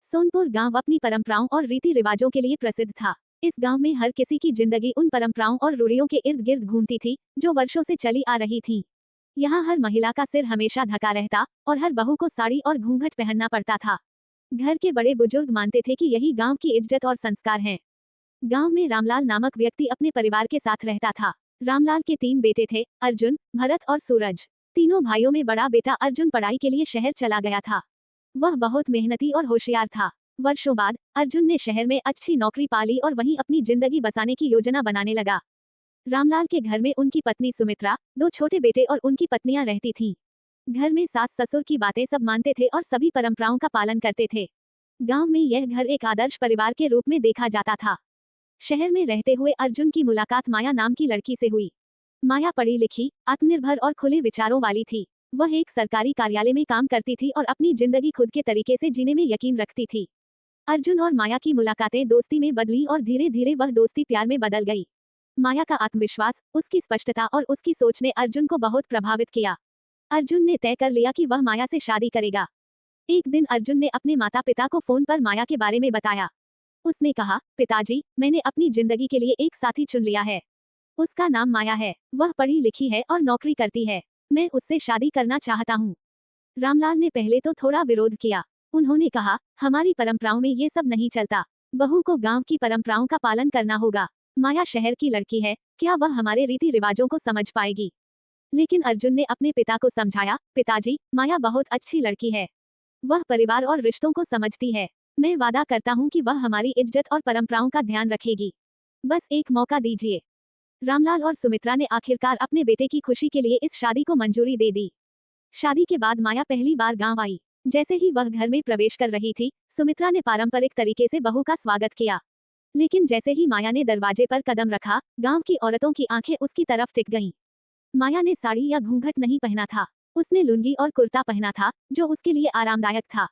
सोनपुर गांव अपनी परंपराओं और रीति रिवाजों के लिए प्रसिद्ध था। इस गांव में हर किसी की जिंदगी उन परंपराओं और रूढ़ियों के इर्द गिर्द घूमती थी जो वर्षों से चली आ रही थी। यहाँ हर महिला का सिर हमेशा ढका रहता और हर बहू को साड़ी और घूंघट पहनना पड़ता था। घर के बड़े बुजुर्ग मानते थे कि यही गांव की इज्जत और संस्कार हैं। गांव में रामलाल नामक व्यक्ति अपने परिवार के साथ रहता था। रामलाल के 3 बेटे थे, अर्जुन, भरत और सूरज। तीनों भाइयों में बड़ा बेटा अर्जुन पढ़ाई के लिए शहर चला गया था। वह बहुत मेहनती और होशियार था। वर्षों बाद अर्जुन ने शहर में अच्छी नौकरी पा ली और वहीं अपनी जिंदगी बसाने की योजना बनाने लगा। रामलाल के घर में उनकी पत्नी सुमित्रा, 2 छोटे बेटे और उनकी पत्नियां रहती थीं। घर में सास ससुर की बातें सब मानते थे और सभी परंपराओं का पालन करते थे। गांव में यह घर एक आदर्श परिवार के रूप में देखा जाता था। शहर में रहते हुए अर्जुन की मुलाकात माया नाम की लड़की से हुई। माया पढ़ी लिखी, आत्मनिर्भर और खुले विचारों वाली थी। वह एक सरकारी कार्यालय में काम करती थी और अपनी जिंदगी खुद के तरीके से जीने में यकीन रखती थी। अर्जुन और माया की मुलाकातें दोस्ती में बदली और धीरे धीरे वह दोस्ती प्यार में बदल गई। माया का आत्मविश्वास, उसकी स्पष्टता और उसकी सोच ने अर्जुन को बहुत प्रभावित किया। अर्जुन ने तय कर लिया कि वह माया से शादी करेगा। एक दिन अर्जुन ने अपने माता पिता को फोन पर माया के बारे में बताया। उसने कहा, पिताजी, मैंने अपनी जिंदगी के लिए एक साथी चुन लिया है। उसका नाम माया है। वह पढ़ी लिखी है और नौकरी करती है। मैं उससे शादी करना चाहता हूँ। रामलाल ने पहले तो थोड़ा विरोध किया। उन्होंने कहा, हमारी परंपराओं में ये सब नहीं चलता। बहू को गांव की परंपराओं का पालन करना होगा। माया शहर की लड़की है, क्या वह हमारे रीति रिवाजों को समझ पाएगी? लेकिन अर्जुन ने अपने पिता को समझाया, पिताजी, माया बहुत अच्छी लड़की है। वह परिवार और रिश्तों को समझती है। मैं वादा करता हूँ कि वह हमारी इज्जत और परंपराओं का ध्यान रखेगी। बस एक मौका दीजिए। रामलाल और सुमित्रा ने आखिरकार अपने बेटे की खुशी के लिए इस शादी को मंजूरी दे दी। शादी के बाद माया पहली बार गांव आई। जैसे ही वह घर में प्रवेश कर रही थी, सुमित्रा ने पारंपरिक तरीके से बहू का स्वागत किया। लेकिन जैसे ही माया ने दरवाजे पर कदम रखा, गांव की औरतों की आंखें उसकी तरफ टिक गईं। माया ने साड़ी या घूंघट नहीं पहना था। उसने लुंगी और कुर्ता पहना था, जो उसके लिए आरामदायक था।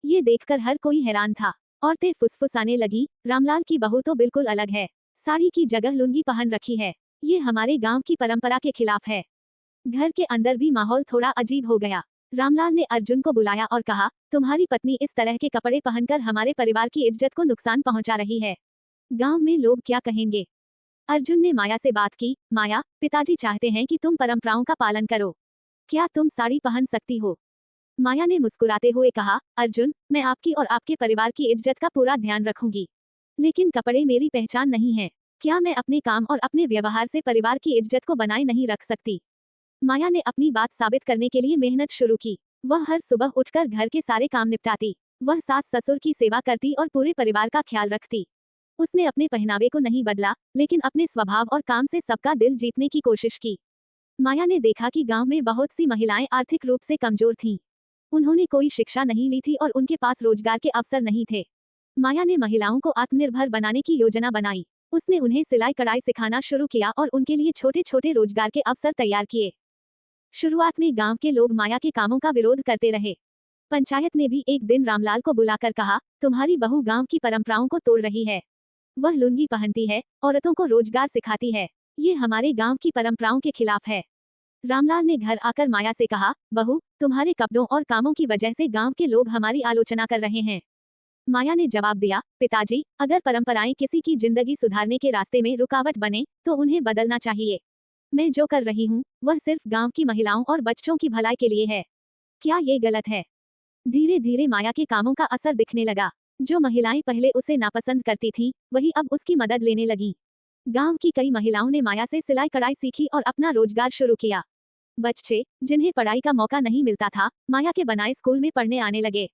ये देखकर हर कोई हैरान था। औरतें फुसफुसाने लगी, रामलाल की बहू तो बिल्कुल अलग है। साड़ी की जगह लुंगी पहन रखी है। ये हमारे गांव की परंपरा के खिलाफ है। घर के अंदर भी माहौल थोड़ा अजीब हो गया। रामलाल ने अर्जुन को बुलाया और कहा, तुम्हारी पत्नी इस तरह के कपड़े पहनकर हमारे परिवार की इज्जत को नुकसान पहुंचा रही है। गांव में लोग क्या कहेंगे? अर्जुन ने माया से बात की, माया, पिताजी चाहते हैं कि तुम परंपराओं का पालन करो। क्या तुम साड़ी पहन सकती हो? माया ने मुस्कुराते हुए कहा, अर्जुन, मैं आपकी और आपके परिवार की इज्जत का पूरा ध्यान रखूंगी। लेकिन कपड़े मेरी पहचान नहीं है। क्या मैं अपने काम और अपने व्यवहार से परिवार की इज्जत को बनाए नहीं रख सकती? माया ने अपनी बात साबित करने के लिए मेहनत शुरू की। वह हर सुबह उठकर घर के सारे काम निपटाती। वह सास ससुर की सेवा करती और पूरे परिवार का ख्याल रखती। उसने अपने पहनावे को नहीं बदला, लेकिन अपने स्वभाव और काम से सबका दिल जीतने की कोशिश की। माया ने देखा कि गांव में बहुत सी महिलाएं आर्थिक रूप से कमजोर थीं। उन्होंने कोई शिक्षा नहीं ली थी और उनके पास रोजगार के अवसर नहीं थे। माया ने महिलाओं को आत्मनिर्भर बनाने की योजना बनाई। उसने उन्हें सिलाई कढ़ाई सिखाना शुरू किया और उनके लिए छोटे छोटे रोजगार के अवसर तैयार किए। शुरुआत में गांव के लोग माया के कामों का विरोध करते रहे। पंचायत ने भी एक दिन रामलाल को बुलाकर कहा, तुम्हारी बहू गांव की परंपराओं को तोड़ रही है। वह लुंगी पहनती है, औरतों को रोजगार सिखाती है। ये हमारे गांव की परंपराओं के खिलाफ है। रामलाल ने घर आकर माया से कहा, बहू, तुम्हारे कपड़ों और कामों की वजह से गांव के लोग हमारी आलोचना कर रहे हैं। माया ने जवाब दिया, पिताजी, अगर परंपराएं किसी की जिंदगी सुधारने के रास्ते में रुकावट बने तो उन्हें बदलना चाहिए। मैं जो कर रही हूँ वह सिर्फ गांव की महिलाओं और बच्चों की भलाई के लिए है। क्या ये गलत है? धीरे धीरे माया के कामों का असर दिखने लगा। जो महिलाएं पहले उसे नापसंद करती थीं, वही अब उसकी मदद लेने लगीं। गांव की कई महिलाओं ने माया से सिलाई कढ़ाई सीखी और अपना रोजगार शुरू किया। बच्चे, जिन्हें पढ़ाई का मौका नहीं मिलता था, माया के बनाए स्कूल में पढ़ने आने लगे।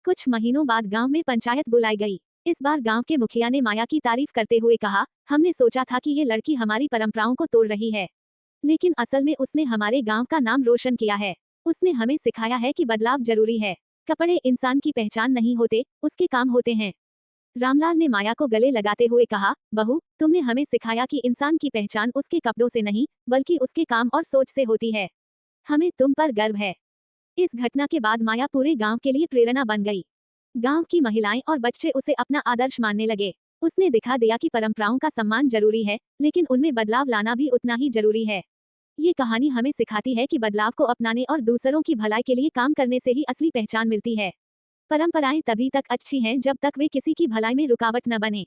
कुछ महीनों बाद गांव में पंचायत बुलाई गई। इस बार गांव के मुखिया ने माया की तारीफ करते हुए कहा, हमने सोचा था कि ये लड़की हमारी परंपराओं को तोड़ रही है, लेकिन असल में उसने हमारे गांव का नाम रोशन किया है। उसने हमें सिखाया है कि बदलाव जरूरी है। कपड़े इंसान की पहचान नहीं होते, उसके काम होते हैं। रामलाल ने माया को गले लगाते हुए कहा, बहू, तुमने हमें सिखाया कि इंसान की पहचान उसके कपड़ों से नहीं, बल्कि उसके काम और सोच से होती है। हमें तुम पर गर्व है। इस घटना के बाद माया पूरे गांव के लिए प्रेरणा बन गई। गांव की महिलाएं और बच्चे उसे अपना आदर्श मानने लगे। उसने दिखा दिया कि परंपराओं का सम्मान जरूरी है, लेकिन उनमें बदलाव लाना भी उतना ही जरूरी है। ये कहानी हमें सिखाती है कि बदलाव को अपनाने और दूसरों की भलाई के लिए काम करने से ही असली पहचान मिलती है। परंपराएं तभी तक अच्छी हैं जब तक वे किसी की भलाई में रुकावट न बने।